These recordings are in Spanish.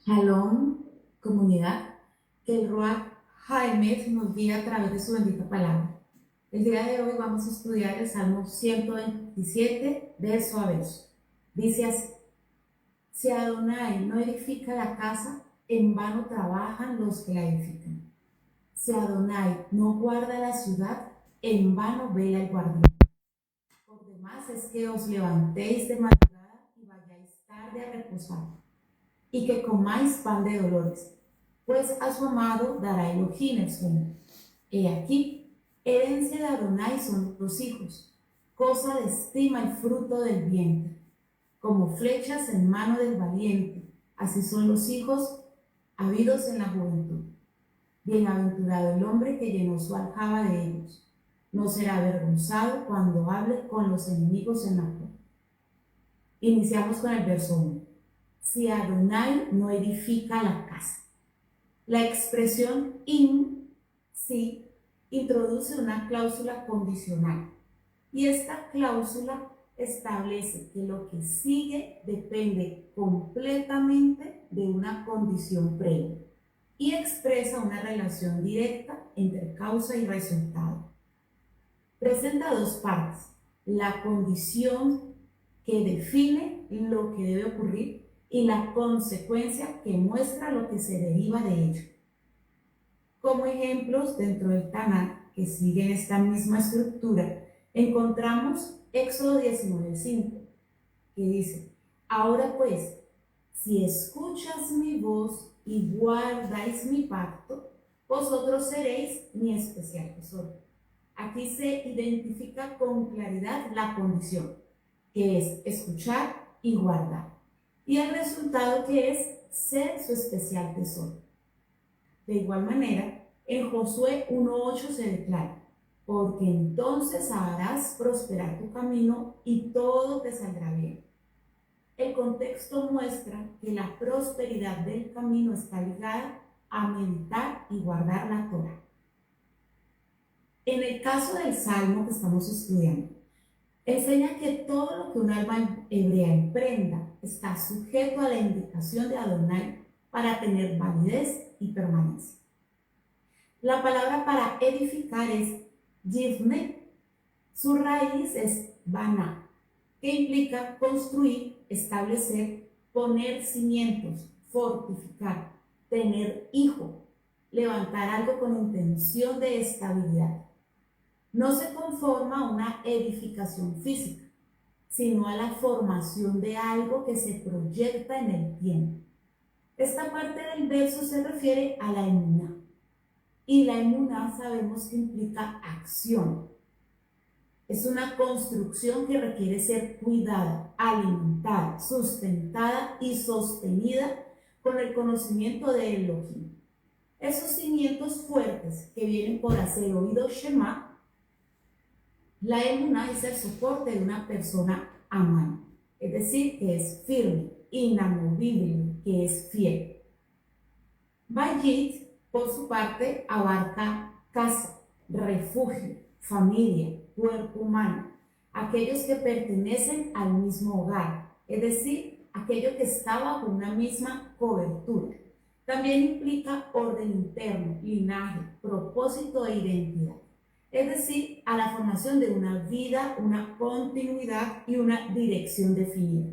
Shalom, comunidad, que el Ruach Jaime nos guíe a través de su bendita palabra. El día de hoy vamos a estudiar el Salmo 127, verso a verso. Dice así: si Adonai no edifica la casa, en vano trabajan los que la edifican. Si Adonai no guarda la ciudad, en vano vela el guardián. Por demás es que os levantéis de madrugada y vayáis tarde a reposar, y que comáis pan de dolores, pues a su amado dará Elohim el sueño. He aquí, herencia de Adonai son los hijos, cosa de estima el fruto del vientre. Como flechas en mano del valiente, así son los hijos habidos en la juventud. Bienaventurado el hombre que llenó su aljaba de ellos. No será avergonzado cuando hable con los enemigos en la puerta. Iniciamos con el verso 1. Si Adonai no edifica la casa. La expresión si introduce una cláusula condicional, y esta cláusula establece que lo que sigue depende completamente de una condición previa y expresa una relación directa entre causa y resultado. Presenta dos partes: la condición que define lo que debe ocurrir y la consecuencia que muestra lo que se deriva de ello. Como ejemplos dentro del Tanakh, que siguen esta misma estructura, encontramos Éxodo 19:5, que dice: ahora pues, si escuchas mi voz y guardáis mi pacto, vosotros seréis mi especial tesoro. Aquí se identifica con claridad la condición, que es escuchar y guardar, y el resultado, que es ser su especial tesoro. De igual manera, en Josué 1:8 se declara: porque entonces harás prosperar tu camino y todo te saldrá bien. El contexto muestra que la prosperidad del camino está ligada a meditar y guardar la Torá. En el caso del Salmo que estamos estudiando, enseña que todo lo que un alma hebrea emprenda está sujeto a la indicación de Adonai para tener validez y permanencia. La palabra para edificar es yivne. Su raíz es baná, que implica construir, establecer, poner cimientos, fortificar, tener hijo, levantar algo con intención de estabilidad. No se conforma a una edificación física, sino a la formación de algo que se proyecta en el tiempo. Esta parte del verso se refiere a la emuná, y la emuná sabemos que implica acción. Es una construcción que requiere ser cuidada, alimentada, sustentada y sostenida con el conocimiento de Elohim. Esos cimientos fuertes que vienen por hacer oído Shema. La emuná es el soporte de una persona amán, es decir, que es firme, inamovible, que es fiel. Bayit, por su parte, abarca casa, refugio, familia, cuerpo humano, aquellos que pertenecen al mismo hogar, es decir, aquello que está bajo una misma cobertura. También implica orden interno, linaje, propósito e identidad, es decir, a la formación de una vida, una continuidad y una dirección definida.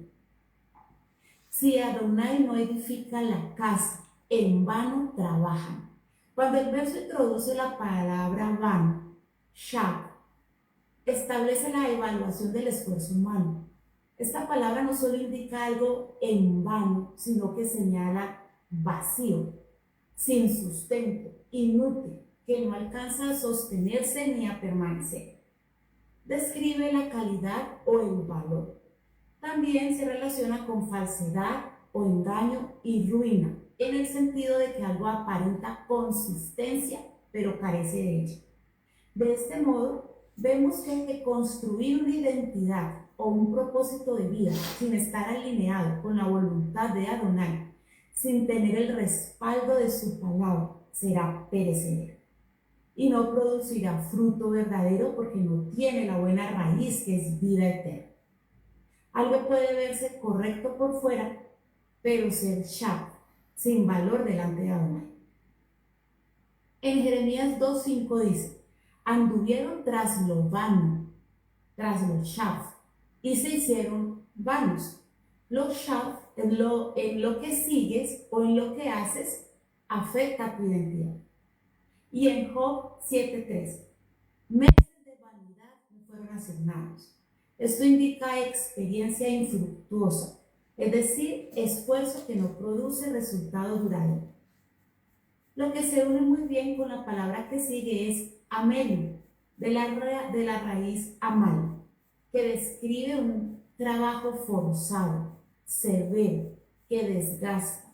Si Adonai no edifica la casa, en vano trabajan. Cuando el verso introduce la palabra vano, shak, establece la evaluación del esfuerzo humano. Esta palabra no solo indica algo en vano, sino que señala vacío, sin sustento, inútil, que no alcanza a sostenerse ni a permanecer. Describe la calidad o el valor. También se relaciona con falsedad o engaño y ruina, en el sentido de que algo aparenta consistencia, pero carece de ella. De este modo, vemos que hay que construir una identidad o un propósito de vida sin estar alineado con la voluntad de Adonai, sin tener el respaldo de su palabra, será perecedero y no producirá fruto verdadero, porque no tiene la buena raíz, que es vida eterna. Algo puede verse correcto por fuera, pero ser shak, sin valor delante de Adonai. En Jeremías 2:5 dice, anduvieron tras lo vano, tras los shaf, y se hicieron vanos. Los shaf en lo que sigues o en lo que haces afecta a tu identidad. Y en Job 7:3, meses de vanidad me fueron asignados. Esto indica experiencia infructuosa, es decir, esfuerzo que no produce resultado duradero. Lo que se une muy bien con la palabra que sigue es amelio, de la raíz amal, que describe un trabajo forzado, severo, que desgasta.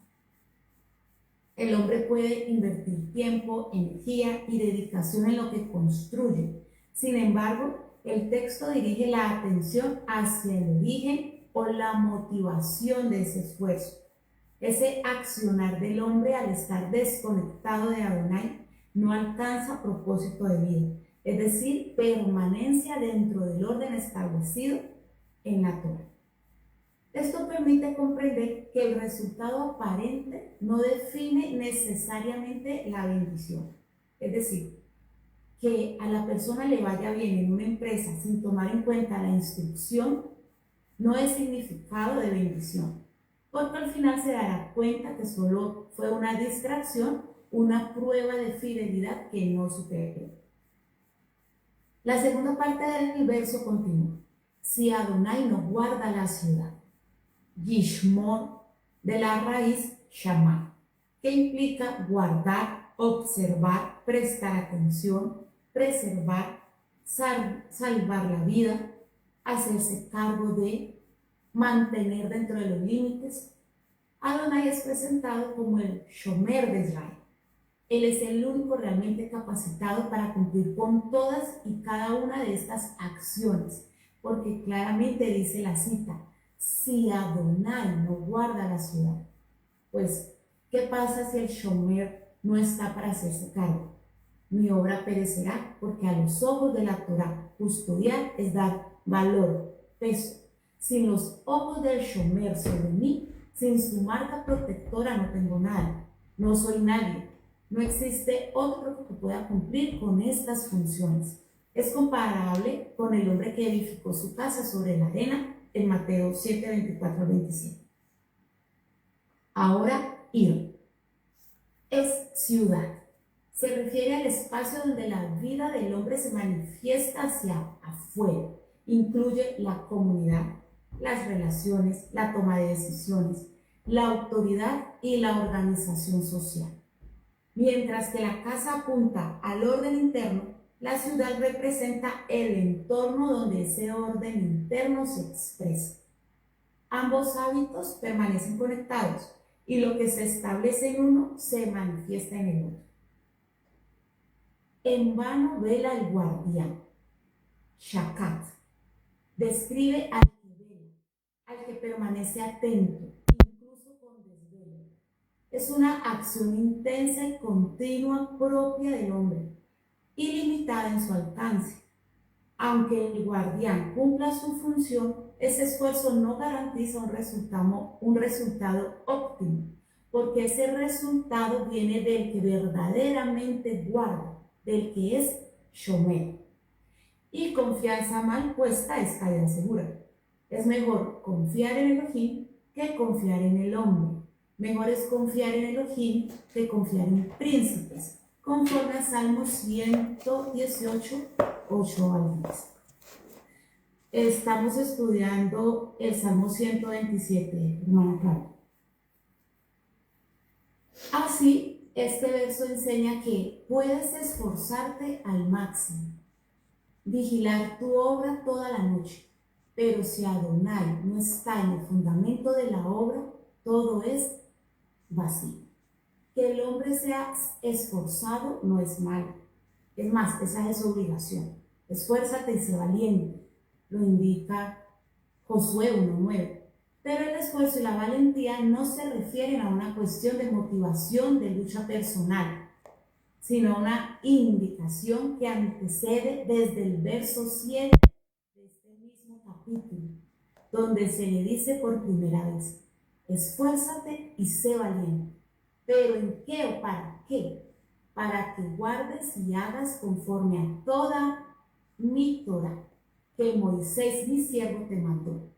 El hombre puede invertir tiempo, energía y dedicación en lo que construye. Sin embargo, el texto dirige la atención hacia el origen o la motivación de ese esfuerzo. Ese accionar del hombre al estar desconectado de Adonai no alcanza propósito de vida, es decir, permanencia dentro del orden establecido en la Torá. Esto permite comprender que el resultado aparente no define necesariamente la bendición. Es decir, que a la persona le vaya bien en una empresa sin tomar en cuenta la instrucción no es significado de bendición, porque al final se dará cuenta que solo fue una distracción, una prueba de fidelidad que no superó. La segunda parte del verso continúa. Si Adonai no guarda la ciudad, Yishmor, de la raíz Shamar, que implica guardar, observar, prestar atención, preservar, salvar la vida, hacerse cargo de, mantener dentro de los límites. Adonai es presentado como el Shomer de Israel. Él es el único realmente capacitado para cumplir con todas y cada una de estas acciones, porque claramente dice la cita, si Adonai no guarda la ciudad, pues, ¿qué pasa si el Shomer no está para hacerse cargo? Mi obra perecerá, porque a los ojos de la Torá, custodiar es dar valor, peso. Sin los ojos del Shomer sobre mí, sin su marca protectora no tengo nada, no soy nadie. No existe otro que pueda cumplir con estas funciones. Es comparable con el hombre que edificó su casa sobre la arena en Mateo 7:24-27. Ahora, Ir es ciudad. Se refiere al espacio donde la vida del hombre se manifiesta hacia afuera. Incluye la comunidad, las relaciones, la toma de decisiones, la autoridad y la organización social. Mientras que la casa apunta al orden interno, la ciudad representa el entorno donde ese orden interno se expresa. Ambos hábitos permanecen conectados y lo que se establece en uno se manifiesta en el otro. En vano vela el guardián. Shakat describe al que vela, al que permanece atento, incluso con desvelo. Es una acción intensa y continua propia del hombre, ilimitada en su alcance. Aunque el guardián cumpla su función, ese esfuerzo no garantiza un resultado óptimo, porque ese resultado viene del que verdaderamente guarda, del que es Shomer. Y confianza mal puesta es caída segura. Es mejor confiar en Elohim que confiar en el hombre. Mejor es confiar en Elohim que confiar en príncipes, conforme a Salmo 118, 8 al 10. Estamos estudiando el Salmo 127, hermana Clara. Así, este verso enseña que puedes esforzarte al máximo, vigilar tu obra toda la noche, pero si Adonai no está en el fundamento de la obra, todo es vacío. Que el hombre sea esforzado no es malo. Es más, esa es su obligación. Esfuérzate y sé valiente. Lo indica Josué 1:9. Pero el esfuerzo y la valentía no se refieren a una cuestión de motivación, de lucha personal, sino a una indicación que antecede desde el verso 7 de este mismo capítulo, donde se le dice por primera vez, esfuérzate y sé valiente. ¿Pero en qué o para qué? Para que guardes y hagas conforme a toda mi Torah, que Moisés mi siervo te mandó,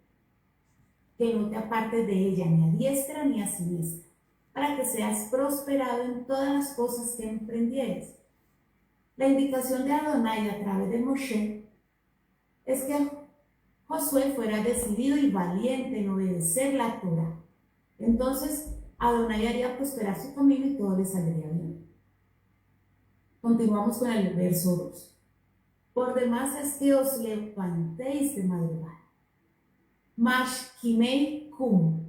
que no te apartes de ella ni a diestra ni a siniestra, para que seas prosperado en todas las cosas que emprendieres. La indicación de Adonai a través de Moshe es que Josué fuera decidido y valiente en obedecer la Torah. Entonces Adonai haría prosperar su camino y todo le saldría bien. Continuamos con el verso 2. Por demás es que os levantéis de madrugada. Mashkimei kum.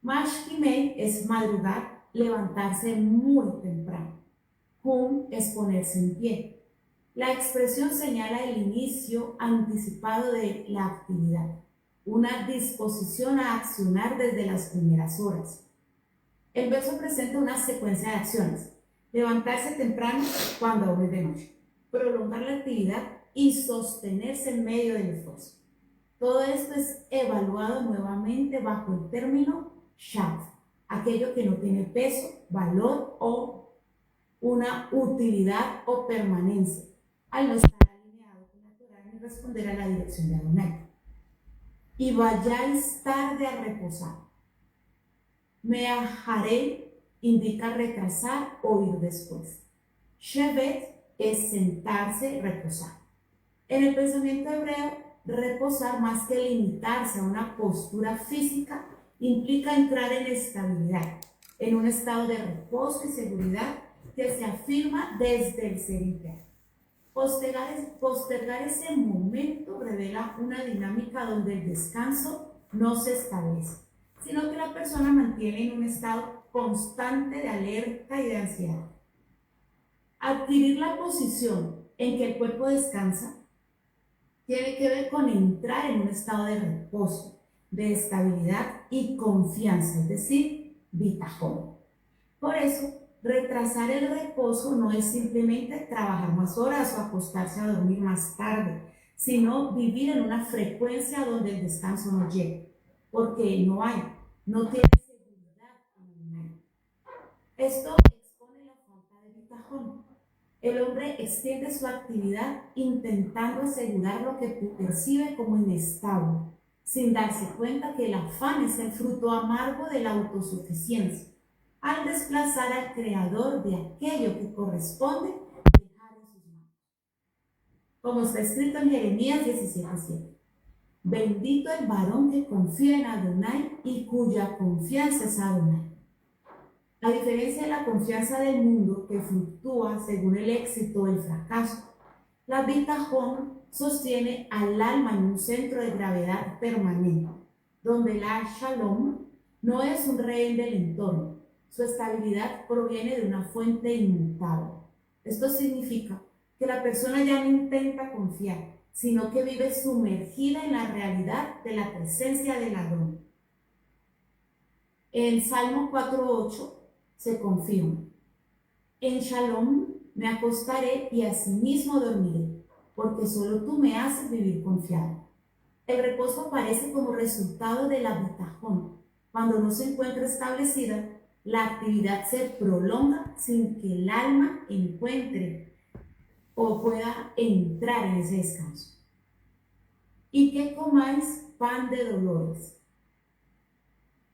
Mashkimei es madrugar, levantarse muy temprano. Kum es ponerse en pie. La expresión señala el inicio anticipado de la actividad, una disposición a accionar desde las primeras horas. El verso presenta una secuencia de acciones: levantarse temprano cuando aún es de noche, prolongar la actividad y sostenerse en medio del esfuerzo. Todo esto es evaluado nuevamente bajo el término shat, aquello que no tiene peso, valor o una utilidad o permanencia, al no estar alineado con la Torah ni responder a la dirección de Adonai. Y vayáis tarde a reposar. Meaharei indica retrasar o ir después. Shevet es sentarse, reposar. En el pensamiento hebreo, reposar, más que limitarse a una postura física, implica entrar en estabilidad, en un estado de reposo y seguridad que se afirma desde el ser interno. Postergar ese momento revela una dinámica donde el descanso no se establece, sino que la persona mantiene en un estado constante de alerta y de ansiedad. Adquirir la posición en que el cuerpo descansa tiene que ver con entrar en un estado de reposo, de estabilidad y confianza, es decir, bitajón. Por eso, retrasar el reposo no es simplemente trabajar más horas o acostarse a dormir más tarde, sino vivir en una frecuencia donde el descanso no llegue, porque no tiene seguridad emocional. Esto expone la falta de bitajón. El hombre extiende su actividad intentando asegurar lo que percibe como inestable, sin darse cuenta que el afán es el fruto amargo de la autosuficiencia, al desplazar al creador de aquello que corresponde dejar en sus manos. Como está escrito en Jeremías 17:7. Bendito el varón que confía en Adonai y cuya confianza es Adonai. A diferencia de la confianza del mundo que fluctúa según el éxito o el fracaso, la bitajón sostiene al alma en un centro de gravedad permanente, donde la shalom no es un rehén del entorno. Su estabilidad proviene de una fuente inmutable. Esto significa que la persona ya no intenta confiar, sino que vive sumergida en la realidad de la presencia del Adón. En Salmo 4:8 se confirma: en Shalom me acostaré y asimismo dormiré, porque solo tú me haces vivir confiado. El reposo aparece como resultado de la bitajón. Cuando no se encuentra establecida, la actividad se prolonga sin que el alma encuentre o pueda entrar en ese descanso. Y que comáis pan de dolores.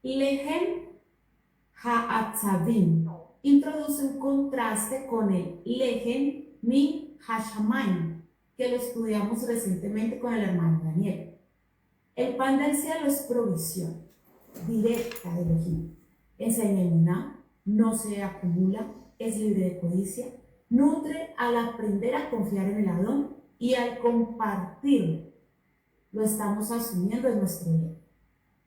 Lehem ha'atzavim introduce un contraste con el lehem min hashamayim, que lo estudiamos recientemente con el hermano Daniel. El pan del cielo es provisión directa de Elohim. Es emuná, no se acumula, es libre de codicia, nutre al aprender a confiar en el Adón y al compartirlo. Lo estamos asumiendo en nuestro bien.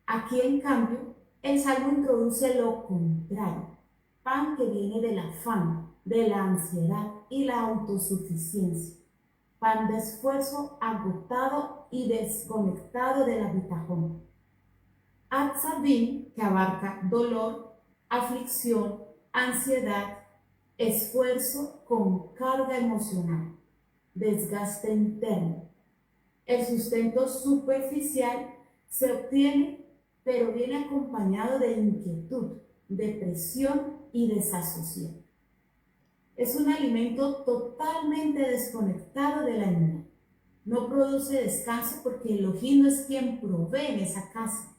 Aquí, en cambio, el Salmo introduce lo contrario: pan que viene del afán, de la ansiedad y la autosuficiencia. Pan de esfuerzo agotado y desconectado de la bitajón. Atzavim, que abarca dolor, aflicción, ansiedad, esfuerzo con carga emocional, desgaste interno. El sustento superficial se obtiene, pero viene acompañado de inquietud, depresión y desasosiego. Es un alimento totalmente desconectado de la emuná. No produce descanso porque Elohim no es quien provee en esa casa.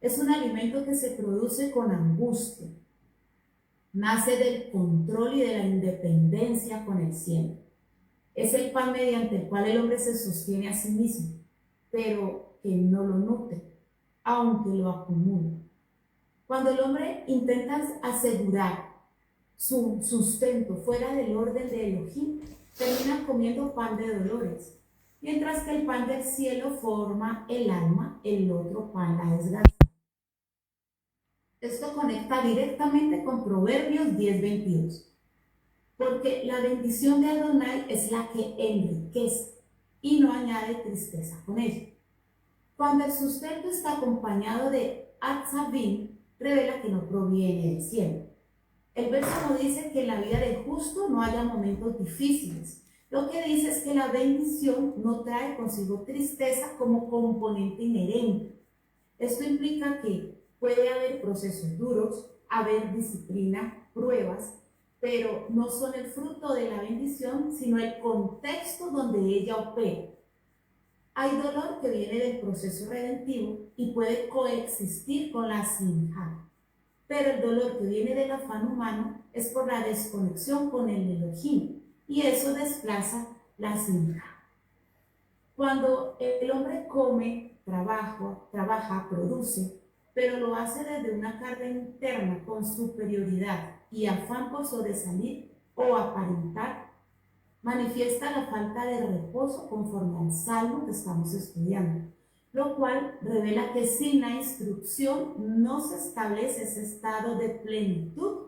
Es un alimento que se produce con angustia. Nace del control y de la independencia con el cielo. Es el pan mediante el cual el hombre se sostiene a sí mismo, pero que no lo nutre, aunque lo acumula. Cuando el hombre intenta asegurar su sustento fuera del orden de Elohim, termina comiendo pan de dolores, mientras que el pan del cielo forma el alma, el otro pan la desgracia. Esto conecta directamente con Proverbios 10:22, porque la bendición de Adonai es la que enriquece y no añade tristeza con ella. Cuando el sustento está acompañado de Atzavim, revela que no proviene del cielo. El verso no dice que en la vida del justo no haya momentos difíciles. Lo que dice es que la bendición no trae consigo tristeza como componente inherente. Esto implica que puede haber procesos duros, haber disciplina, pruebas, pero no son el fruto de la bendición, sino el contexto donde ella opera. Hay dolor que viene del proceso redentivo y puede coexistir con la simja, pero el dolor que viene del afán humano es por la desconexión con el Elohim, y eso desplaza la simja. Cuando el hombre come, trabaja, produce, pero lo hace desde una carga interna con superioridad y afán por sobresalir o aparentar, manifiesta la falta de reposo conforme al salmo que estamos estudiando, lo cual revela que sin la instrucción no se establece ese estado de plenitud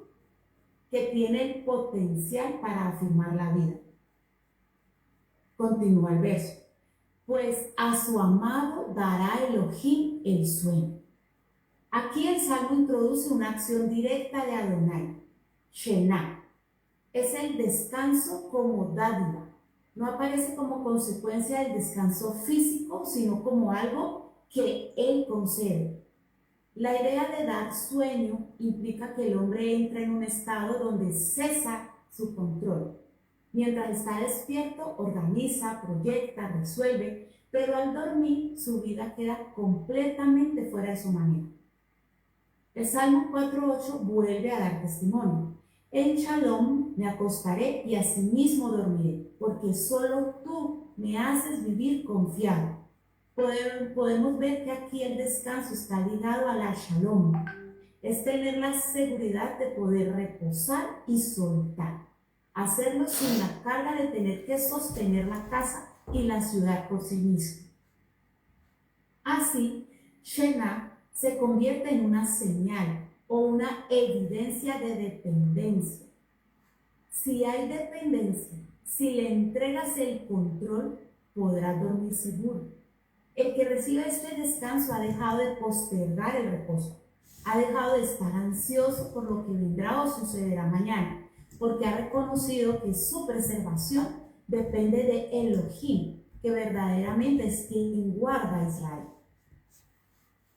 que tiene el potencial para afirmar la vida. Continúa el verso. Pues a su amado dará Elohim el sueño. Aquí el Salmo introduce una acción directa de Adonai, Shená. Es el descanso como dádiva. No aparece como consecuencia del descanso físico, sino como algo que Él concede. La idea de dar sueño implica que el hombre entra en un estado donde cesa su control. Mientras está despierto, organiza, proyecta, resuelve, pero al dormir su vida queda completamente fuera de su manera. El Salmo 4:8 vuelve a dar testimonio. En Shalom me acostaré y asimismo dormiré, porque solo tú me haces vivir confiado. Podemos ver que aquí el descanso está ligado a la Shalom. Es tener la seguridad de poder reposar y soltar. Hacerlo sin la carga de tener que sostener la casa y la ciudad por sí mismo. Así, Shená se convierte en una señal o una evidencia de dependencia. Si hay dependencia, si le entregas el control, podrás dormir seguro. El que recibe este descanso ha dejado de postergar el reposo, ha dejado de estar ansioso por lo que vendrá o sucederá mañana, porque ha reconocido que su preservación depende de Elohim, que verdaderamente es quien guarda a Israel.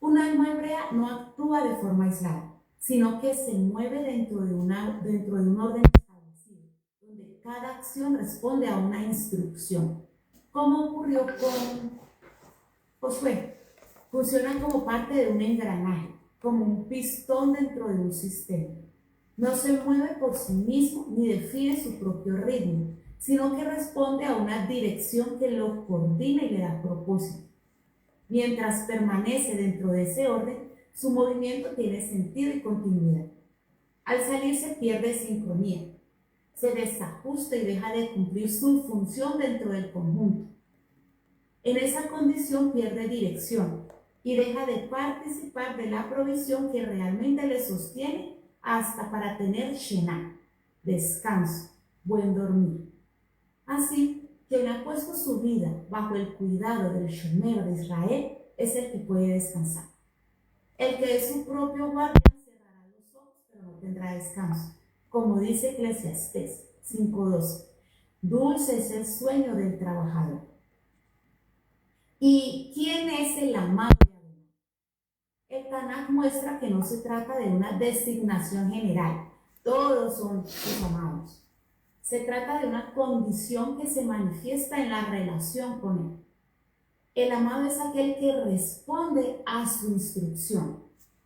Un alma hebrea no actúa de forma aislada, sino que se mueve dentro de un orden establecido, donde cada acción responde a una instrucción. ¿Cómo ocurrió con Josué? Funciona como parte de un engranaje, como un pistón dentro de un sistema. No se mueve por sí mismo ni define su propio ritmo, sino que responde a una dirección que lo coordina y le da propósito. Mientras permanece dentro de ese orden, su movimiento tiene sentido y continuidad. Al salir se pierde sincronía, se desajusta y deja de cumplir su función dentro del conjunto. En esa condición pierde dirección y deja de participar de la provisión que realmente le sostiene hasta para tener Shená, descanso, buen dormir. Así, quien ha puesto su vida bajo el cuidado del Shomer de Israel es el que puede descansar. El que es su propio guardián cerrará los ojos, pero no tendrá descanso. Como dice Eclesiastés 5:12, dulce es el sueño del trabajador. ¿Y quién es el amado de Adonai? El Tanaj muestra que no se trata de una designación general, todos son sus amados. Se trata de una condición que se manifiesta en la relación con él. El amado es aquel que responde a su instrucción.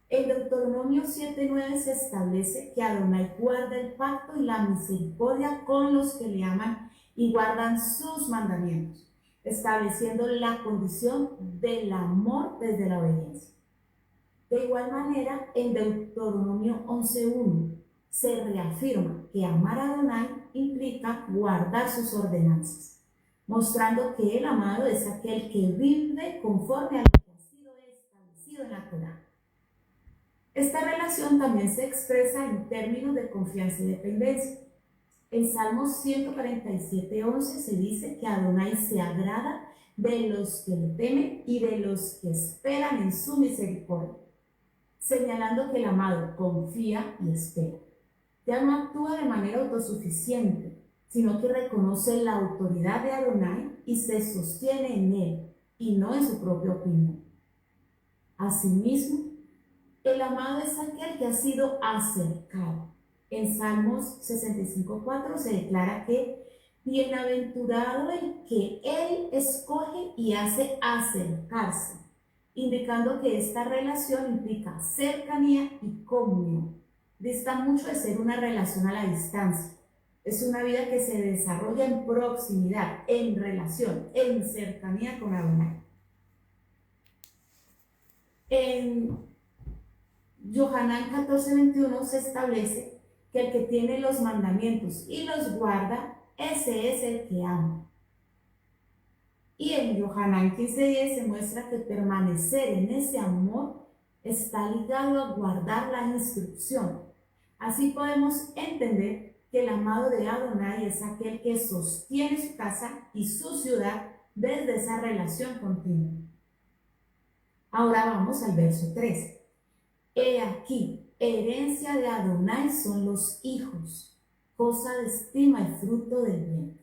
En Deuteronomio 7:9 se establece que Adonai guarda el pacto y la misericordia con los que le aman y guardan sus mandamientos, estableciendo la condición del amor desde la obediencia. De igual manera, en Deuteronomio 11:1 se reafirma que amar a Adonai implica guardar sus ordenanzas, mostrando que el amado es aquel que vive conforme a lo que ha sido establecido en la Torá. Esta relación también se expresa en términos de confianza y dependencia. En Salmos 147:11 se dice que Adonai se agrada de los que le temen y de los que esperan en su misericordia, señalando que el amado confía y espera. Ya no actúa de manera autosuficiente, sino que reconoce la autoridad de Adonai y se sostiene en él y no en su propia opinión. Asimismo, el amado es aquel que ha sido acercado. En Salmos 65:4 se declara que bienaventurado el que él escoge y hace acercarse, indicando que esta relación implica cercanía y comunión. Dista mucho de ser una relación a la distancia. Es una vida que se desarrolla en proximidad, en relación, en cercanía con Adonai. En Yohanan 14:21 se establece que el que tiene los mandamientos y los guarda, ese es el que ama. Y en Yohanan 15:10 se muestra que permanecer en ese amor está ligado a guardar la instrucción. Así podemos entender que el amado de Adonai es aquel que sostiene su casa y su ciudad desde esa relación continua. Ahora vamos al verso 3. He aquí, herencia de Adonai son los hijos, cosa de estima y fruto del bien.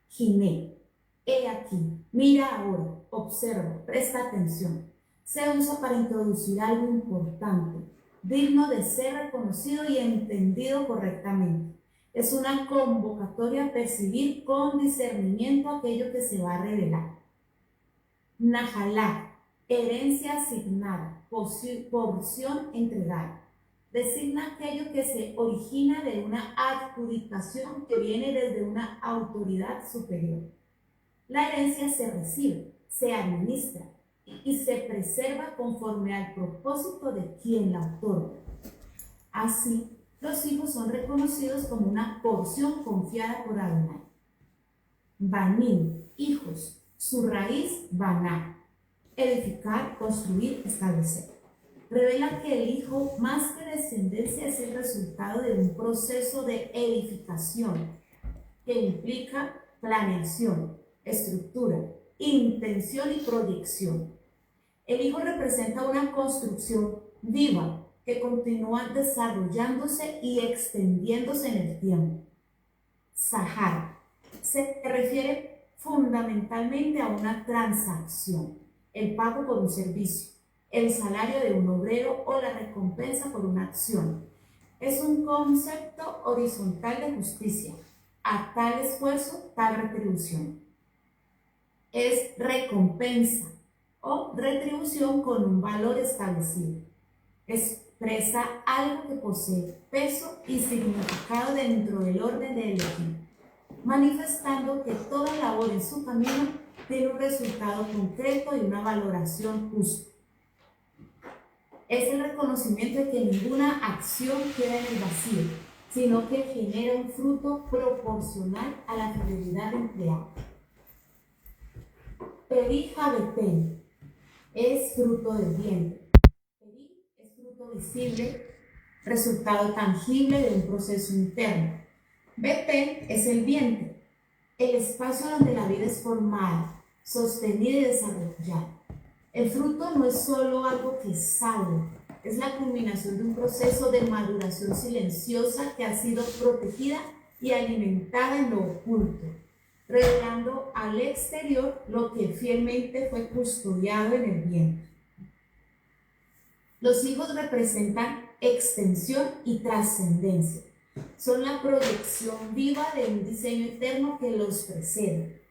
Giné, he aquí, mira ahora, observa, presta atención. Se usa para introducir algo importante, digno de ser reconocido y entendido correctamente. Es una convocatoria a percibir con discernimiento aquello que se va a revelar. Nahalá, herencia asignada, porción entregada. Designa aquello que se origina de una adjudicación que viene desde una autoridad superior. La herencia se recibe, se administra y se preserva conforme al propósito de quien la otorga. Así, los hijos son reconocidos como una porción confiada por Adonai. Banim, hijos, su raíz, baná, edificar, construir, establecer. Revela que el hijo, más que descendencia, es el resultado de un proceso de edificación que implica planeación, estructura, intención y proyección. El hijo representa una construcción viva que continúa desarrollándose y extendiéndose en el tiempo. Sahar se refiere fundamentalmente a una transacción, el pago por un servicio, el salario de un obrero o la recompensa por una acción. Es un concepto horizontal de justicia. A tal esfuerzo, tal retribución. Es recompensa o retribución con un valor establecido. Expresa algo que posee peso y significado dentro del orden de Elohim, manifestando que toda labor en su camino tiene un resultado concreto y una valoración justa. Es el reconocimiento de que ninguna acción queda en el vacío, sino que genera un fruto proporcional a la fidelidad empleada. Peri Jabetel es fruto del vientre. Peri es fruto visible, resultado tangible de un proceso interno. Betel es el vientre, el espacio donde la vida es formada, sostenida y desarrollada. El fruto no es solo algo que sale, es la culminación de un proceso de maduración silenciosa que ha sido protegida y alimentada en lo oculto, revelando al exterior lo que fielmente fue custodiado en el vientre. Los hijos representan extensión y trascendencia. Son la proyección viva de un diseño eterno que los precede.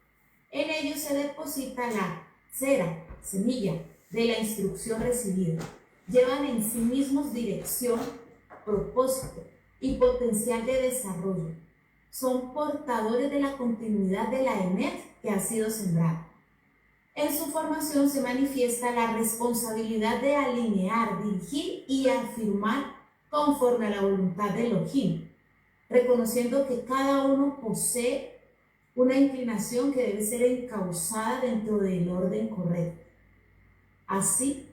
En ellos se deposita la cera, semilla, de la instrucción recibida. Llevan en sí mismos dirección, propósito y potencial de desarrollo. Son portadores de la continuidad de la Emet que ha sido sembrada. En su formación se manifiesta la responsabilidad de alinear, dirigir y afirmar conforme a la voluntad de Elohim, reconociendo que cada uno posee una inclinación que debe ser encauzada dentro del orden correcto. Así,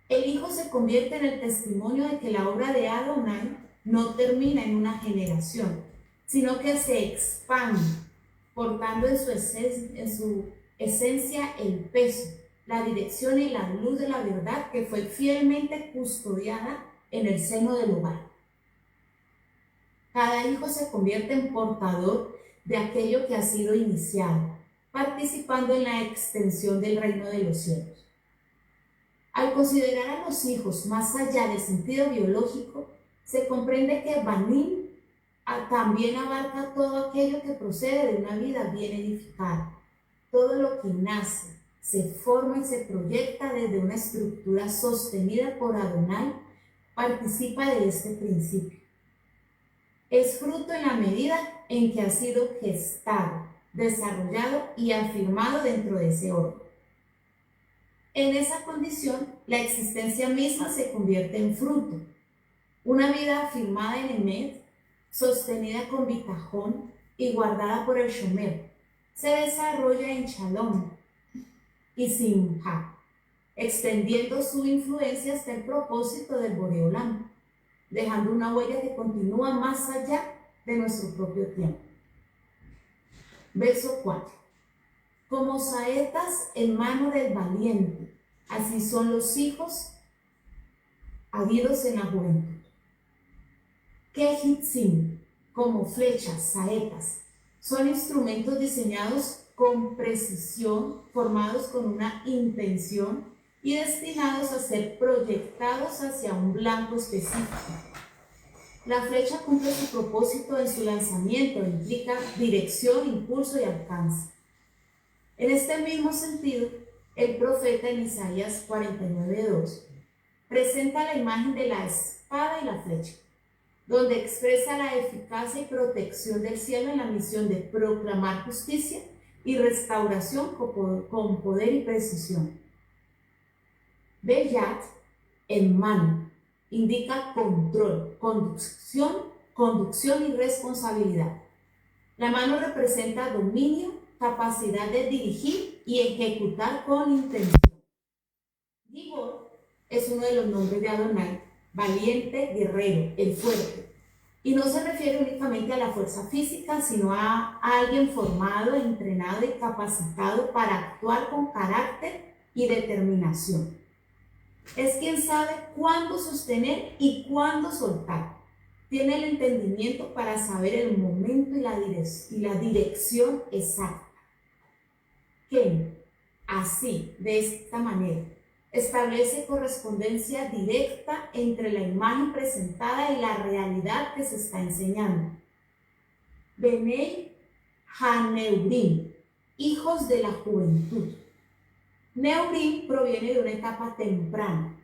el Hijo se convierte en el testimonio de que la obra de Adonai no termina en una generación, sino que se expande, portando en su esencia el peso, la dirección y la luz de la verdad que fue fielmente custodiada en el seno del hogar. Cada hijo se convierte en portador de aquello que ha sido iniciado, participando en la extensión del reino de los cielos. Al considerar a los hijos más allá del sentido biológico, se comprende que Banim también abarca todo aquello que procede de una vida bien edificada. Todo lo que nace, se forma y se proyecta desde una estructura sostenida por Adonai participa de este principio. Es fruto en la medida en que ha sido gestado, desarrollado y afirmado dentro de ese orden. En esa condición, la existencia misma se convierte en fruto. Una vida afirmada en Emet, sostenida con bitajón y guardada por el Shomer, se desarrolla en Shalom y Simha, extendiendo su influencia hasta el propósito del Boreolam, dejando una huella que continúa más allá de nuestro propio tiempo. Verso 4. Como saetas en mano del valiente, así son los hijos habidos en la juventud. Kehitzim, como flechas, saetas, son instrumentos diseñados con precisión, formados con una intención y destinados a ser proyectados hacia un blanco específico. La flecha cumple su propósito en su lanzamiento, implica dirección, impulso y alcance. En este mismo sentido, el profeta en Isaías 49:2 presenta la imagen de la espada y la flecha, donde expresa la eficacia y protección del cielo en la misión de proclamar justicia y restauración con poder y precisión. Beyat, en mano, indica control, conducción y responsabilidad. La mano representa dominio, capacidad de dirigir y ejecutar con intención. Gibor es uno de los nombres de Adonai, valiente, guerrero, el fuerte. Y no se refiere únicamente a la fuerza física, sino a alguien formado, entrenado y capacitado para actuar con carácter y determinación. Es quien sabe cuándo sostener y cuándo soltar. Tiene el entendimiento para saber el momento y la dirección exacta. Ken, así, de esta manera, establece correspondencia directa entre la imagen presentada y la realidad que se está enseñando. Benei Haneurim, hijos de la juventud. Neurim proviene de una etapa temprana,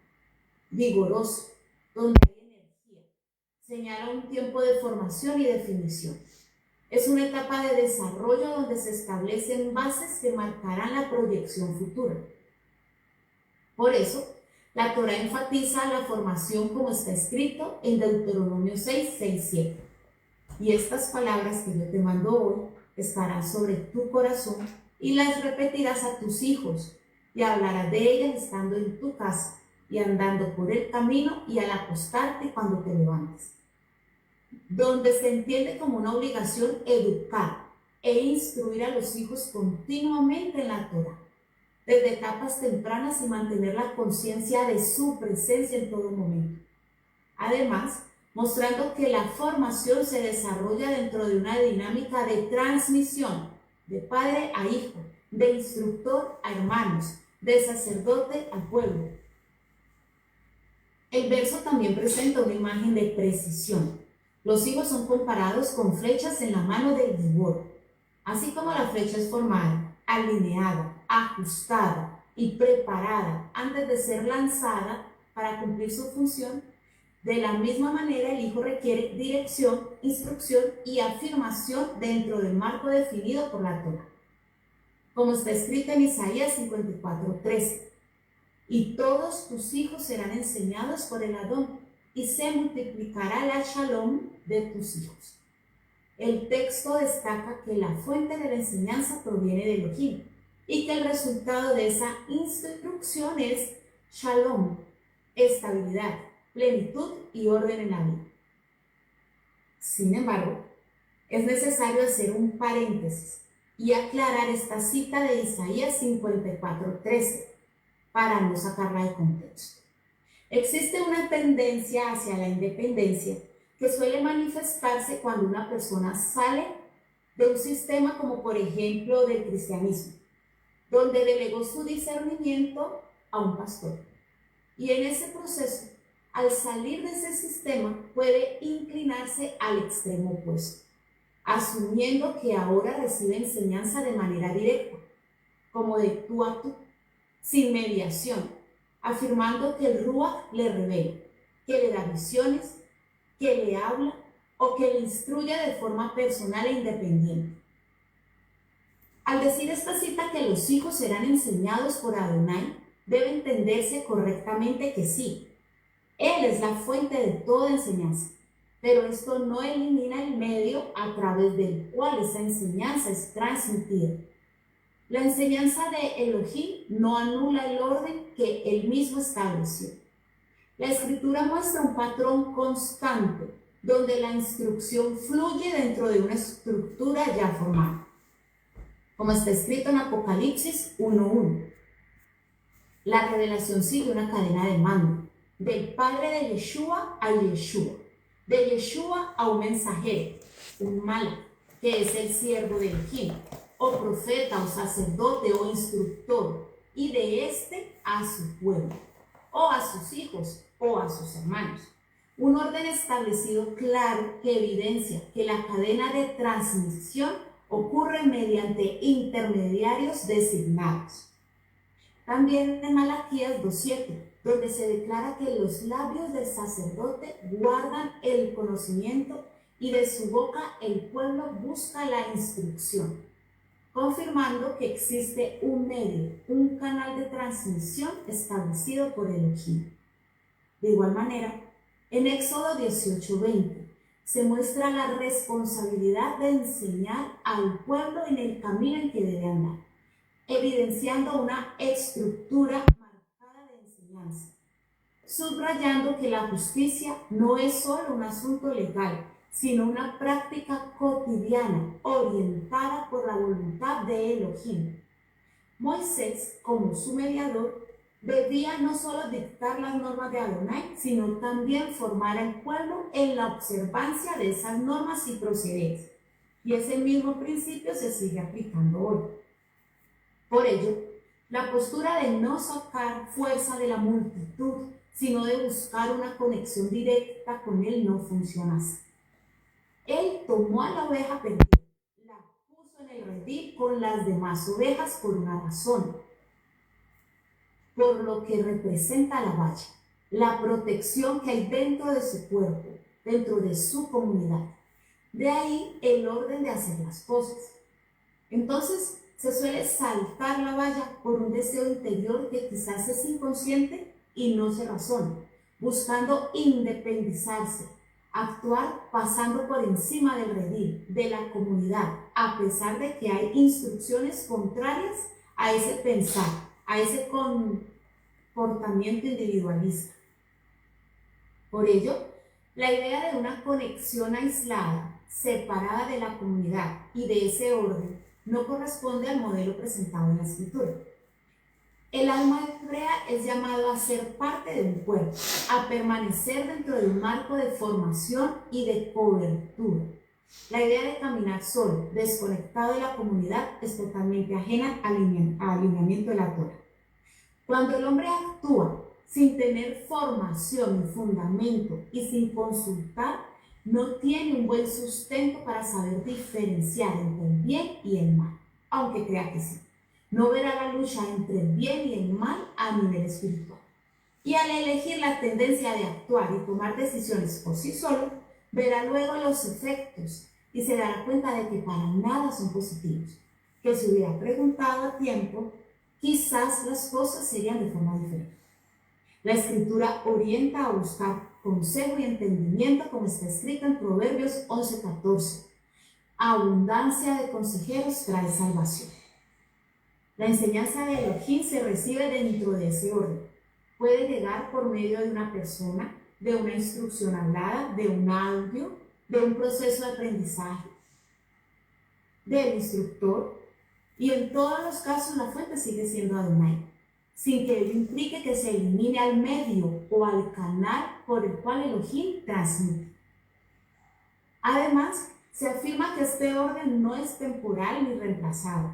vigorosa, donde hay energía. Señala un tiempo de formación y definición. Es una etapa de desarrollo donde se establecen bases que marcarán la proyección futura. Por eso, la Torá enfatiza la formación como está escrito en Deuteronomio 6:7. Y estas palabras que yo te mando hoy estarán sobre tu corazón y las repetirás a tus hijos y hablarás de ellas estando en tu casa y andando por el camino y al acostarte cuando te levantes. Donde se entiende como una obligación educar e instruir a los hijos continuamente en la Torá, desde etapas tempranas y mantener la conciencia de su presencia en todo momento. Además, mostrando que la formación se desarrolla dentro de una dinámica de transmisión, de padre a hijo, de instructor a hermanos, de sacerdote al pueblo. El verso también presenta una imagen de precisión. Los higos son comparados con flechas en la mano del gibor. Así como la flecha es formada, alineada, ajustada y preparada antes de ser lanzada para cumplir su función, de la misma manera el hijo requiere dirección, instrucción y afirmación dentro del marco definido por la Torá. Como está escrito en Isaías 54:13. Y todos tus hijos serán enseñados por el Adón, y se multiplicará la shalom de tus hijos. El texto destaca que la fuente de la enseñanza proviene de Elohim, y que el resultado de esa instrucción es shalom, estabilidad, plenitud y orden en la vida. Sin embargo, es necesario hacer un paréntesis y aclarar esta cita de Isaías 54:13 para no sacarla de contexto. Existe una tendencia hacia la independencia que suele manifestarse cuando una persona sale de un sistema como por ejemplo del cristianismo, donde delegó su discernimiento a un pastor. Y en ese proceso, al salir de ese sistema, puede inclinarse al extremo opuesto, asumiendo que ahora recibe enseñanza de manera directa, como de tú a tú, sin mediación, afirmando que el Ruach le revela, que le da visiones, que le habla o que le instruye de forma personal e independiente. Al decir esta cita que los hijos serán enseñados por Adonai, debe entenderse correctamente que sí, Él es la fuente de toda enseñanza, pero esto no elimina el medio a través del cual esa enseñanza es transmitida. La enseñanza de Elohim no anula el orden que Él mismo estableció. La Escritura muestra un patrón constante, donde la instrucción fluye dentro de una estructura ya formada, como está escrito en Apocalipsis 1:1. La revelación sigue una cadena de mando, del padre de Yeshua a Yeshua, de Yeshua a un mensajero, un malach, que es el siervo de Elohim, o profeta, o sacerdote, o instructor, y de este a su pueblo, o a sus hijos, o a sus hermanos. Un orden establecido claro que evidencia que la cadena de transmisión ocurre mediante intermediarios designados. También en Malaquías 2:7, donde se declara que los labios del sacerdote guardan el conocimiento y de su boca el pueblo busca la instrucción, confirmando que existe un medio, un canal de transmisión establecido por Elohim. De igual manera, en Éxodo 18:20 se muestra la responsabilidad de enseñar al pueblo en el camino en que debe andar, evidenciando una estructura marcada de enseñanza, subrayando que la justicia no es solo un asunto legal, sino una práctica cotidiana orientada por la voluntad de Elohim. Moisés, como su mediador, debía no solo dictar las normas de Adonai, sino también formar al pueblo en la observancia de esas normas y procederes. Y ese mismo principio se sigue aplicando hoy. Por ello, la postura de no sacar fuerza de la multitud, sino de buscar una conexión directa con él, no funciona así. Él tomó a la oveja perdida, la puso en el redil con las demás ovejas por una razón, por lo que representa la valla, la protección que hay dentro de su cuerpo, dentro de su comunidad. De ahí el orden de hacer las cosas. Entonces, se suele saltar la valla por un deseo interior que quizás es inconsciente y no se razona, buscando independizarse, actuar pasando por encima del redil, de la comunidad, a pesar de que hay instrucciones contrarias a ese pensar, a ese comportamiento individualista. Por ello, la idea de una conexión aislada, separada de la comunidad y de ese orden, no corresponde al modelo presentado en la Escritura. El alma hebrea es llamado a ser parte de un cuerpo, a permanecer dentro de un marco de formación y de cobertura. La idea de caminar solo, desconectado de la comunidad, es totalmente ajena al alineamiento de la Torá. Cuando el hombre actúa sin tener formación y fundamento y sin consultar, no tiene un buen sustento para saber diferenciar entre el bien y el mal, aunque crea que sí. No verá la lucha entre el bien y el mal a nivel espiritual. Y al elegir la tendencia de actuar y tomar decisiones por sí solo, verá luego los efectos y se dará cuenta de que para nada son positivos. Que si hubiera preguntado a tiempo, quizás las cosas serían de forma diferente. La Escritura orienta a buscar consejo y entendimiento, como está escrito en Proverbios 11:14. Abundancia de consejeros trae salvación. La enseñanza de Elohim se recibe dentro de ese orden. Puede llegar por medio de una persona, de una instrucción hablada, de un audio, de un proceso de aprendizaje, del instructor, y en todos los casos la fuente sigue siendo Adonai, sin que ello implique que se elimine al medio o al canal por el cual Elohim transmite. Además, se afirma que este orden no es temporal ni reemplazado.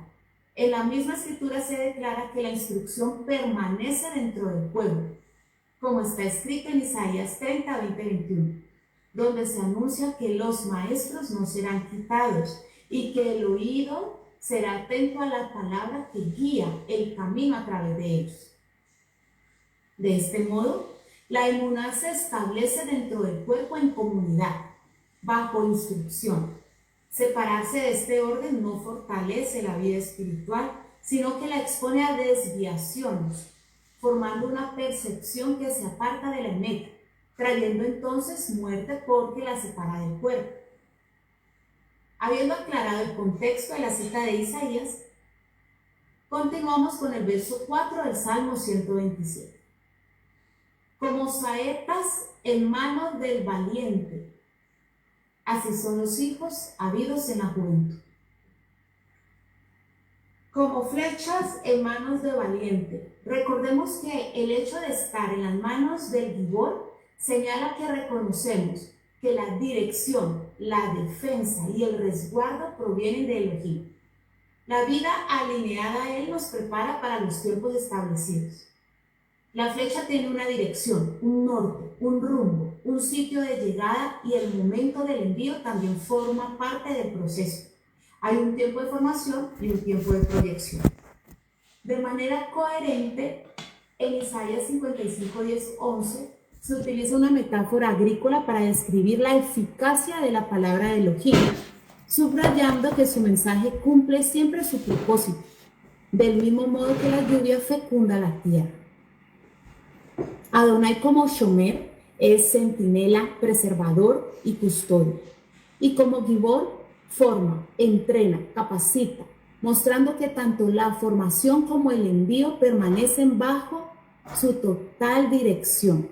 En la misma escritura se declara que la instrucción permanece dentro del pueblo, como está escrito en Isaías 30, 20, 21, donde se anuncia que los maestros no serán quitados y que el oído será atento a la palabra que guía el camino a través de ellos. De este modo, la emuná se establece dentro del cuerpo en comunidad, bajo instrucción. Separarse de este orden no fortalece la vida espiritual, sino que la expone a desviaciones, formando una percepción que se aparta de la meta, trayendo entonces muerte porque la separa del cuerpo. Habiendo aclarado el contexto de la cita de Isaías, continuamos con el verso 4 del Salmo 127. Como saetas en manos del valiente, así son los hijos habidos en la juventud. Como flechas en manos de valiente. Recordemos que el hecho de estar en las manos del gibor señala que reconocemos que la dirección, la defensa y el resguardo provienen de Elohim. La vida alineada a él nos prepara para los tiempos establecidos. La flecha tiene una dirección, un norte, un rumbo, un sitio de llegada, y el momento del envío también forma parte del proceso. Hay un tiempo de formación y un tiempo de proyección. De manera coherente, en Isaías 55, 10, 11, se utiliza una metáfora agrícola para describir la eficacia de la palabra de Elohim, subrayando que su mensaje cumple siempre su propósito, del mismo modo que la lluvia fecunda la tierra. Adonai como Shomer es centinela, preservador y custodio. Y como Gibor, forma, entrena, capacita, mostrando que tanto la formación como el envío permanecen bajo su total dirección.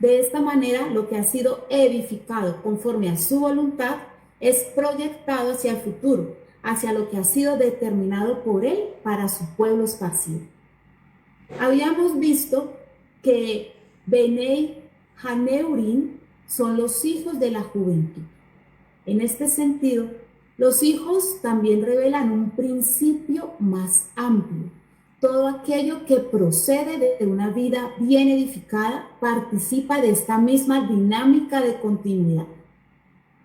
De esta manera, lo que ha sido edificado conforme a su voluntad es proyectado hacia el futuro, hacia lo que ha sido determinado por él para su pueblo esparcido. Habíamos visto que Benei Haneurim son los hijos de la juventud. En este sentido, los hijos también revelan un principio más amplio. Todo aquello que procede de una vida bien edificada participa de esta misma dinámica de continuidad.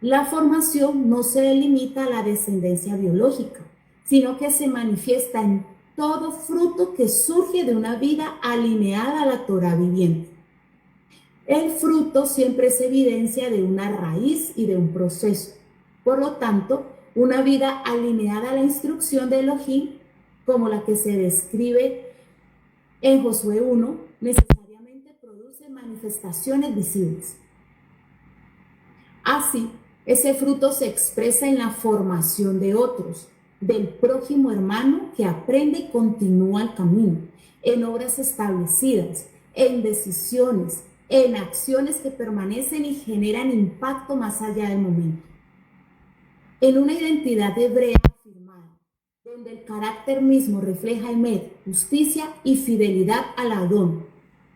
La formación no se limita a la descendencia biológica, sino que se manifiesta en todo fruto que surge de una vida alineada a la Torá viviente. El fruto siempre es evidencia de una raíz y de un proceso. Por lo tanto, una vida alineada a la instrucción de Elohim, como la que se describe en Josué 1, necesariamente produce manifestaciones visibles. Así, ese fruto se expresa en la formación de otros, del prójimo hermano que aprende y continúa el camino, en obras establecidas, en decisiones, en acciones que permanecen y generan impacto más allá del momento. En una identidad hebrea afirmada, donde el carácter mismo refleja emet, justicia y fidelidad al Adón,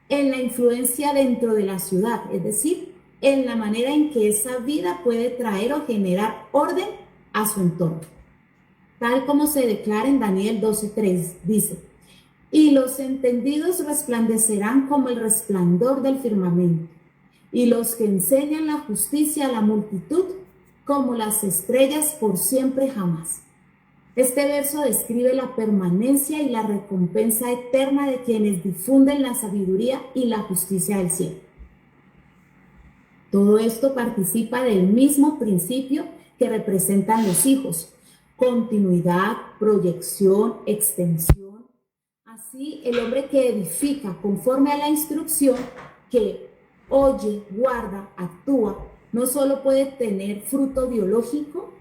en la influencia dentro de la ciudad, es decir, en la manera en que esa vida puede traer o generar orden a su entorno. Tal como se declara en Daniel 12:3, dice: Y los entendidos resplandecerán como el resplandor del firmamento, y los que enseñan la justicia a la multitud como las estrellas por siempre jamás. Este verso describe la permanencia y la recompensa eterna de quienes difunden la sabiduría y la justicia del cielo. Todo esto participa del mismo principio que representan los hijos: continuidad, proyección, extensión. Así, el hombre que edifica conforme a la instrucción, que oye, guarda, actúa, no solo puede tener fruto biológico,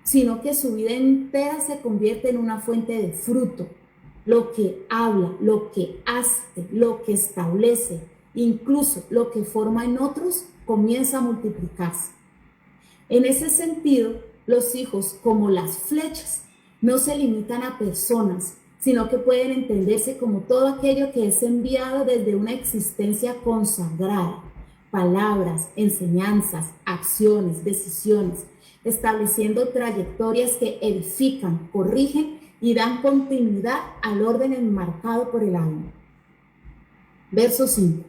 sino que su vida entera se convierte en una fuente de fruto. Lo que habla, lo que hace, lo que establece, incluso lo que forma en otros, comienza a multiplicarse. En ese sentido, los hijos, como las flechas, no se limitan a personas, sino que pueden entenderse como todo aquello que es enviado desde una existencia consagrada: palabras, enseñanzas, acciones, decisiones, estableciendo trayectorias que edifican, corrigen y dan continuidad al orden enmarcado por el alma. Verso 5.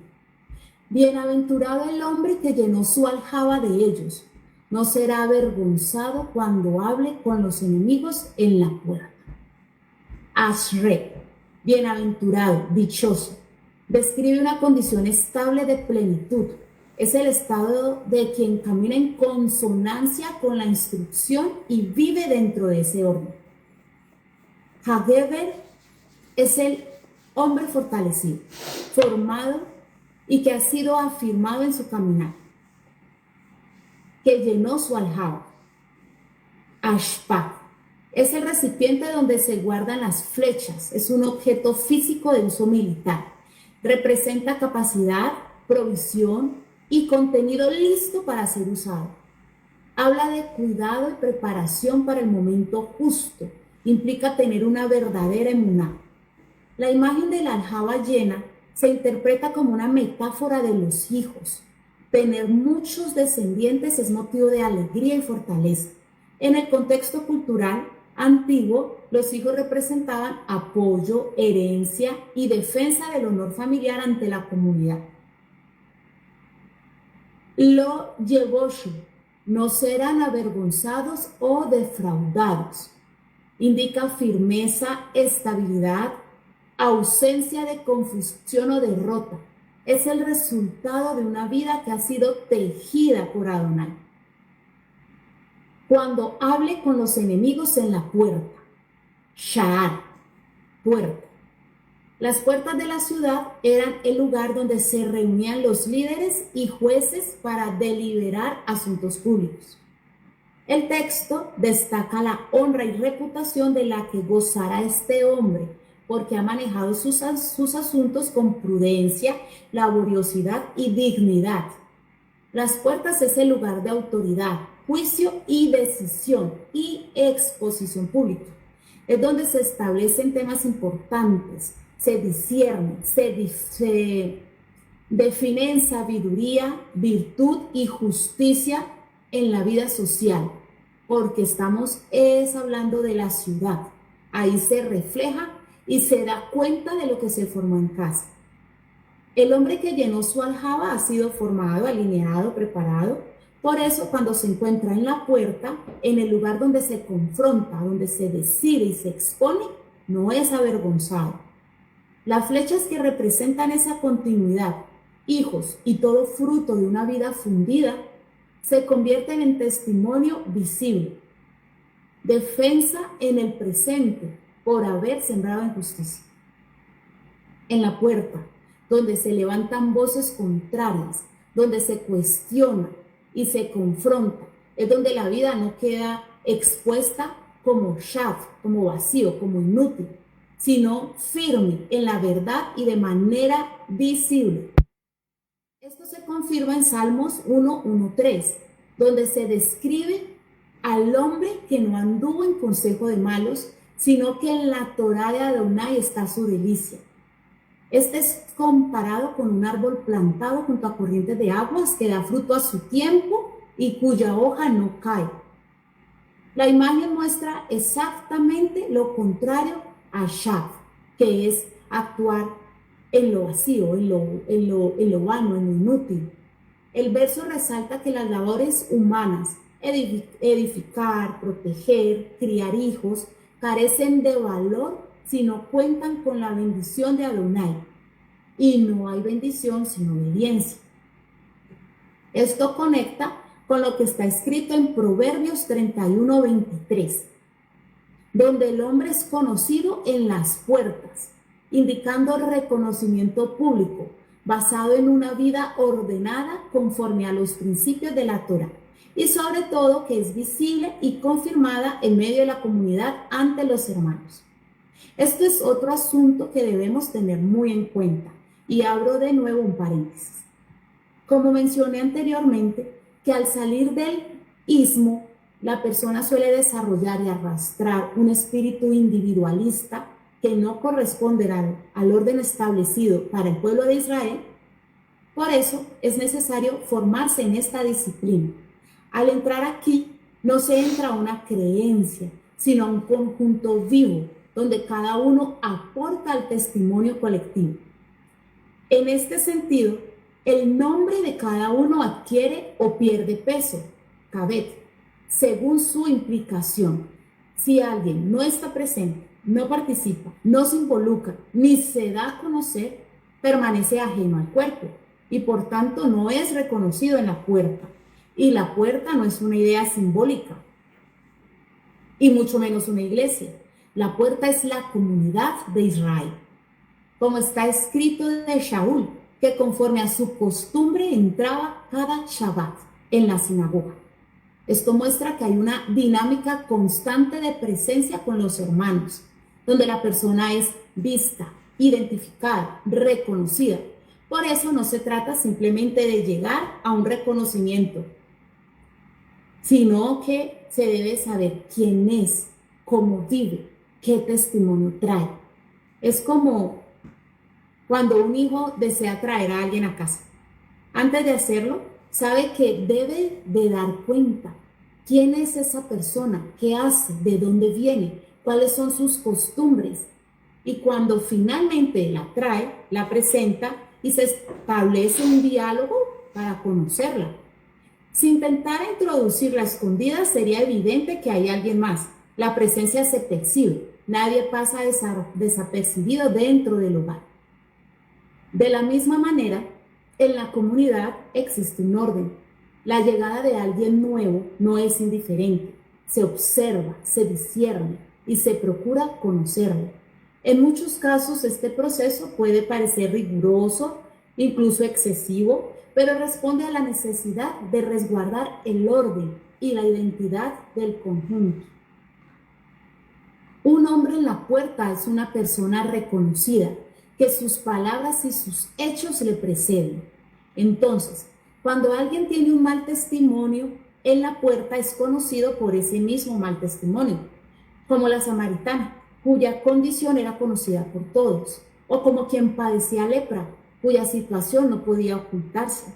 Bienaventurado el hombre que llenó su aljaba de ellos, no será avergonzado cuando hable con los enemigos en la puerta. Ashrei, bienaventurado, dichoso, describe una condición estable de plenitud. Es el estado de quien camina en consonancia con la instrucción y vive dentro de ese orden. Hageber es el hombre fortalecido, formado y que ha sido afirmado en su caminar, que llenó su aljaba. Ashpat es el recipiente donde se guardan las flechas, es un objeto físico de uso militar. Representa capacidad, provisión y contenido listo para ser usado. Habla de cuidado y preparación para el momento justo. Implica tener una verdadera emuná. La imagen de la aljaba llena se interpreta como una metáfora de los hijos. Tener muchos descendientes es motivo de alegría y fortaleza. En el contexto cultural antiguo, los hijos representaban apoyo, herencia y defensa del honor familiar ante la comunidad. Lo Yevoshu, no serán avergonzados o defraudados. Indica firmeza, estabilidad, ausencia de confusión o derrota. Es el resultado de una vida que ha sido tejida por Adonai. Cuando hable con los enemigos en la puerta, Sha'ar, puerta. Las puertas de la ciudad eran el lugar donde se reunían los líderes y jueces para deliberar asuntos públicos. El texto destaca la honra y reputación de la que gozará este hombre, porque ha manejado sus asuntos con prudencia, laboriosidad y dignidad. Las puertas es el lugar de autoridad, juicio y decisión y exposición pública. Es donde se establecen temas importantes, se disciernen, se definen sabiduría, virtud y justicia en la vida social, porque estamos hablando de la ciudad. Ahí se refleja y se da cuenta de lo que se formó en casa. El hombre que llenó su aljaba ha sido formado, alineado, preparado. Por eso, cuando se encuentra en la puerta, en el lugar donde se confronta, donde se decide y se expone, no es avergonzado. Las flechas que representan esa continuidad, hijos y todo fruto de una vida fundida, se convierten en testimonio visible. Defensa en el presente por haber sembrado en justicia. En la puerta, donde se levantan voces contrarias, donde se cuestiona y se confronta, es donde la vida no queda expuesta como shav, como vacío, como inútil, sino firme en la verdad y de manera visible. Esto se confirma en Salmos 1:1-3, donde se describe al hombre que no anduvo en consejo de malos, sino que en la Torá de Adonai está su delicia. Este es comparado con un árbol plantado junto a corrientes de aguas que da fruto a su tiempo y cuya hoja no cae. La imagen muestra exactamente lo contrario a Shav, que es actuar en lo vacío, en lo vano, en lo inútil. El verso resalta que las labores humanas, edificar, proteger, criar hijos, carecen de valor si no cuentan con la bendición de Adonai. Y no hay bendición sin obediencia. Esto conecta con lo que está escrito en Proverbios 31:23, donde el hombre es conocido en las puertas, indicando reconocimiento público, basado en una vida ordenada conforme a los principios de la Torá, y sobre todo que es visible y confirmada en medio de la comunidad ante los hermanos. Esto es otro asunto que debemos tener muy en cuenta, y abro de nuevo un paréntesis. Como mencioné anteriormente, que al salir del ismo, la persona suele desarrollar y arrastrar un espíritu individualista que no corresponderá al orden establecido para el pueblo de Israel. Por eso es necesario formarse en esta disciplina. Al entrar aquí, no se entra a una creencia, sino a un conjunto vivo, donde cada uno aporta al testimonio colectivo. En este sentido, el nombre de cada uno adquiere o pierde peso, kabet, según su implicación. Si alguien no está presente, no participa, no se involucra, ni se da a conocer, permanece ajeno al cuerpo y por tanto no es reconocido en la puerta. Y la puerta no es una idea simbólica, y mucho menos una iglesia. La puerta es la comunidad de Israel. Como está escrito de Shaul, que conforme a su costumbre entraba cada Shabbat en la sinagoga. Esto muestra que hay una dinámica constante de presencia con los hermanos, donde la persona es vista, identificada, reconocida. Por eso no se trata simplemente de llegar a un reconocimiento, sino que se debe saber quién es, cómo vive, qué testimonio trae. Es como cuando un hijo desea traer a alguien a casa. Antes de hacerlo, sabe que debe de dar cuenta quién es esa persona, qué hace, de dónde viene, cuáles son sus costumbres. Y cuando finalmente la trae, la presenta y se establece un diálogo para conocerla. Si intentara introducirla a escondidas, sería evidente que hay alguien más. La presencia se percibe. Nadie pasa desapercibido dentro del hogar. De la misma manera, en la comunidad existe un orden. La llegada de alguien nuevo no es indiferente. Se observa, se discierne y se procura conocerlo. En muchos casos este proceso puede parecer riguroso, incluso excesivo, pero responde a la necesidad de resguardar el orden y la identidad del conjunto. Un hombre en la puerta es una persona reconocida, que sus palabras y sus hechos le preceden. Entonces, cuando alguien tiene un mal testimonio, en la puerta es conocido por ese mismo mal testimonio, como la samaritana, cuya condición era conocida por todos, o como quien padecía lepra, cuya situación no podía ocultarse.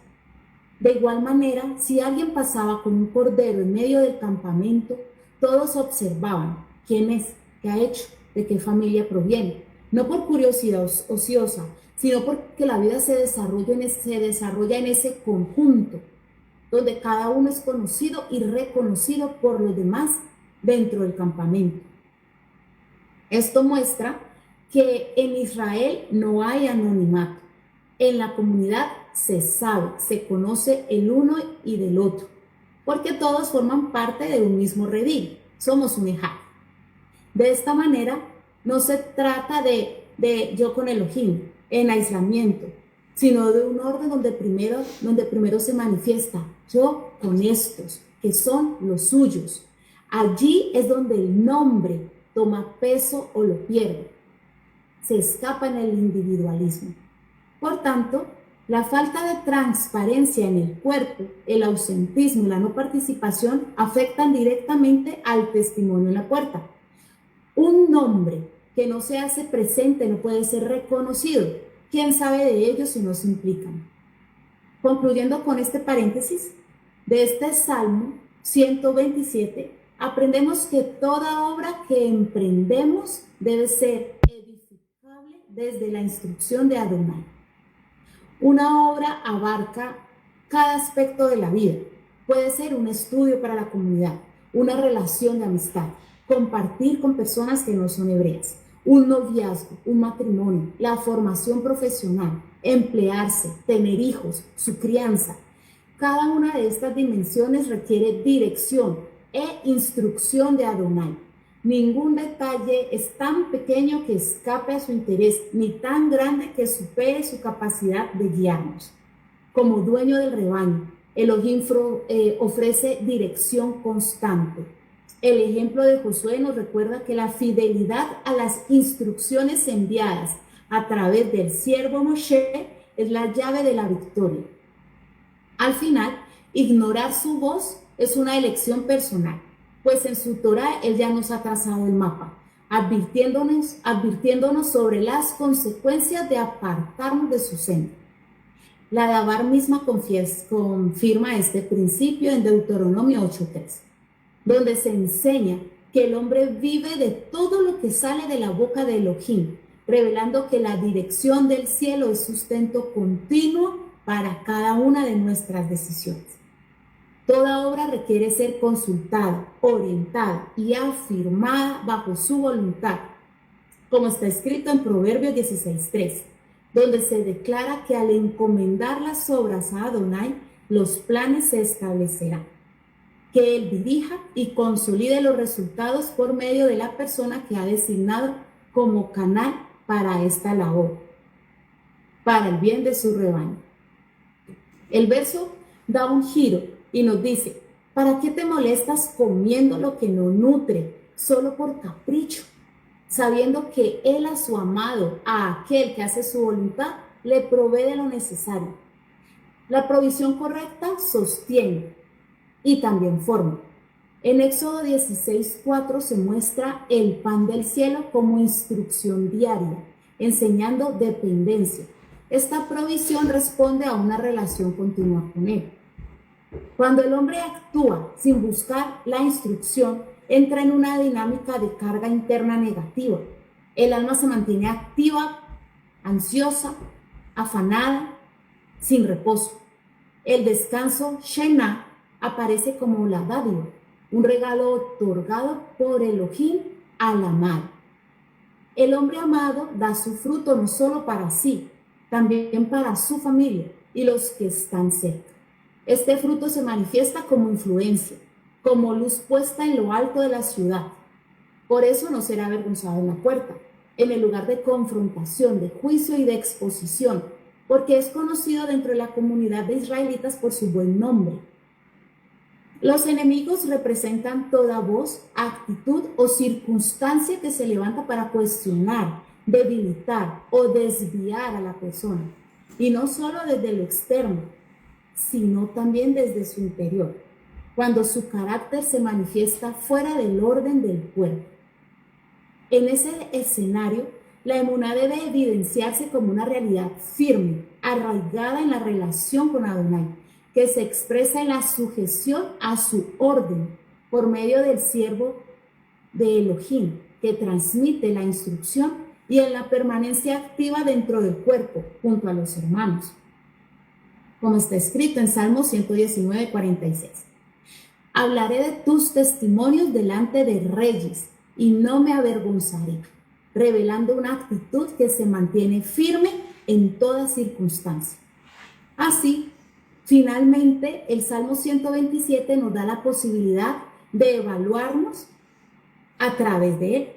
De igual manera, si alguien pasaba con un cordero en medio del campamento, todos observaban quién es, qué ha hecho, de qué familia proviene. No por curiosidad ociosa, sino porque la vida se desarrolla en ese conjunto, donde cada uno es conocido y reconocido por los demás dentro del campamento. Esto muestra que en Israel no hay anonimato. En la comunidad se sabe, se conoce el uno y del otro, porque todos forman parte de un mismo redil. Somos un ejad. De esta manera, no se trata de yo con Elohim, en aislamiento, sino de un orden donde primero se manifiesta yo con estos, que son los suyos. Allí es donde el nombre toma peso o lo pierde. Se escapa en el individualismo. Por tanto, la falta de transparencia en el cuerpo, el ausentismo y la no participación afectan directamente al testimonio en la puerta. Un nombre que no se hace presente no puede ser reconocido. ¿Quién sabe de ellos si no se implican? Concluyendo con este paréntesis, de este Salmo 127, aprendemos que toda obra que emprendemos debe ser edificable desde la instrucción de Adonai. Una obra abarca cada aspecto de la vida. Puede ser un estudio para la comunidad, una relación de amistad, compartir con personas que no son hebreas, un noviazgo, un matrimonio, la formación profesional, emplearse, tener hijos, su crianza. Cada una de estas dimensiones requiere dirección e instrucción de Adonai. Ningún detalle es tan pequeño que escape a su interés, ni tan grande que supere su capacidad de guiarnos. Como dueño del rebaño, Elohim ofrece dirección constante. El ejemplo de Josué nos recuerda que la fidelidad a las instrucciones enviadas a través del siervo Moshe es la llave de la victoria. Al final, ignorar su voz es una elección personal, pues en su Torá él ya nos ha trazado el mapa, advirtiéndonos sobre las consecuencias de apartarnos de su senda. La Dabar misma confirma este principio en Deuteronomio 8:3, donde se enseña que el hombre vive de todo lo que sale de la boca de Elohim, revelando que la dirección del cielo es sustento continuo para cada una de nuestras decisiones. Toda obra requiere ser consultada, orientada y afirmada bajo su voluntad, como está escrito en Proverbios 16:3, donde se declara que al encomendar las obras a Adonai, los planes se establecerán, que Él dirija y consolide los resultados por medio de la persona que ha designado como canal para esta labor, para el bien de su rebaño. El verso da un giro y nos dice: ¿para qué te molestas comiendo lo que no nutre, solo por capricho? Sabiendo que Él a su amado, a aquel que hace su voluntad, le provee de lo necesario. La provisión correcta sostiene y también forma. En Éxodo 16:4 se muestra el pan del cielo como instrucción diaria, enseñando dependencia. Esta provisión responde a una relación continua con Él. Cuando el hombre actúa sin buscar la instrucción, entra en una dinámica de carga interna negativa. El alma se mantiene activa, ansiosa, afanada, sin reposo. El descanso Shena aparece como la dádiva, un regalo otorgado por Elohim al amado. El hombre amado da su fruto no solo para sí, también para su familia y los que están cerca. Este fruto se manifiesta como influencia, como luz puesta en lo alto de la ciudad. Por eso no será avergonzado en la puerta, en el lugar de confrontación, de juicio y de exposición, porque es conocido dentro de la comunidad de israelitas por su buen nombre. Los enemigos representan toda voz, actitud o circunstancia que se levanta para cuestionar, debilitar o desviar a la persona, y no solo desde lo externo, sino también desde su interior, cuando su carácter se manifiesta fuera del orden del cuerpo. En ese escenario, la emuná debe evidenciarse como una realidad firme, arraigada en la relación con Adonai, que se expresa en la sujeción a su orden por medio del siervo de Elohim, que transmite la instrucción, y en la permanencia activa dentro del cuerpo, junto a los hermanos, como está escrito en Salmo 119:46. Hablaré de tus testimonios delante de reyes y no me avergonzaré, revelando una actitud que se mantiene firme en toda circunstancia. Así, finalmente, el Salmo 127 nos da la posibilidad de evaluarnos a través de él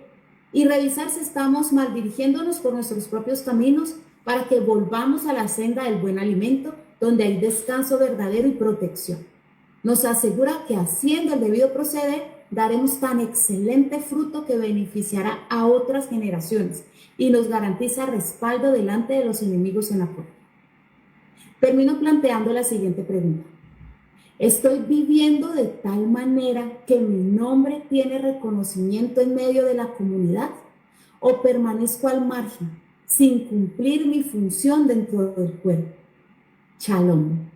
y revisar si estamos mal dirigiéndonos por nuestros propios caminos, para que volvamos a la senda del buen alimento, donde hay descanso verdadero y protección. Nos asegura que haciendo el debido proceder, daremos tan excelente fruto que beneficiará a otras generaciones y nos garantiza respaldo delante de los enemigos en la puerta. Termino planteando la siguiente pregunta: ¿estoy viviendo de tal manera que mi nombre tiene reconocimiento en medio de la comunidad? ¿O permanezco al margen, sin cumplir mi función dentro del cuerpo? Shalom.